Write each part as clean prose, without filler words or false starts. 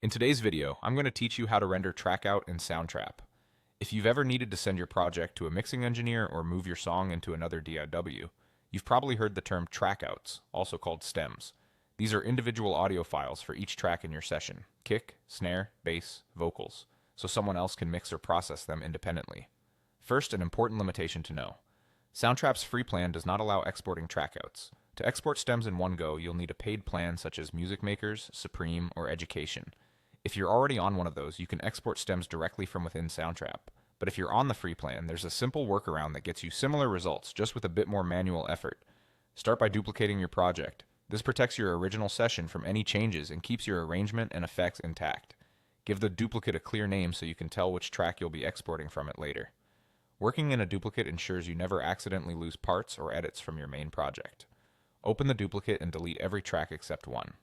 In today's video, I'm going to teach you how to render Trackout in Soundtrap. If you've ever needed to send your project to a mixing engineer or move your song into another DAW, you've probably heard the term trackouts, also called stems. These are individual audio files for each track in your session: kick, snare, bass, vocals, so someone else can mix or process them independently. First, an important limitation to know. Soundtrap's free plan does not allow exporting trackouts. To export stems in one go, you'll need a paid plan such as Music Makers, Supreme, or Education. If you're already on one of those, you can export stems directly from within Soundtrap. But if you're on the free plan, there's a simple workaround that gets you similar results, just with a bit more manual effort. Start by duplicating your project. This protects your original session from any changes and keeps your arrangement and effects intact. Give the duplicate a clear name so you can tell which track you'll be exporting from it later. Working in a duplicate ensures you never accidentally lose parts or edits from your main project. Open the duplicate and delete every track except one.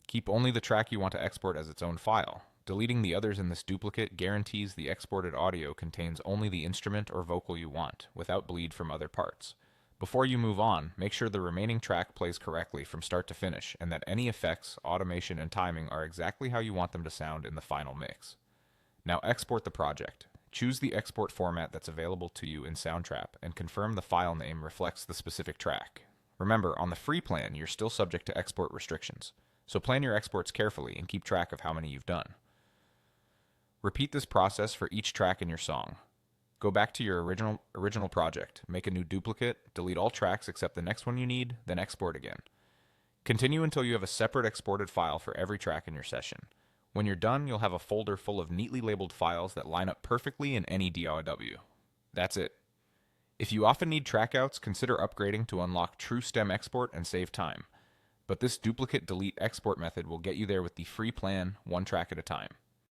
Keep only the track you want to export as its own file. Deleting the others in this duplicate guarantees the exported audio contains only the instrument or vocal you want, without bleed from other parts. Before you move on, make sure the remaining track plays correctly from start to finish, and that any effects, automation, and timing are exactly how you want them to sound in the final mix. Now export the project. Choose the export format that's available to you in Soundtrap, and confirm the file name reflects the specific track. Remember, on the free plan, you're still subject to export restrictions, so plan your exports carefully and keep track of how many you've done. Repeat this process for each track in your song. Go back to your original project, make a new duplicate, delete all tracks except the next one you need, then export again. Continue until you have a separate exported file for every track in your session. When you're done, you'll have a folder full of neatly labeled files that line up perfectly in any DAW. That's it. If you often need trackouts, consider upgrading to unlock true stem export and save time. But this duplicate delete export method will get you there with the free plan, one track at a time.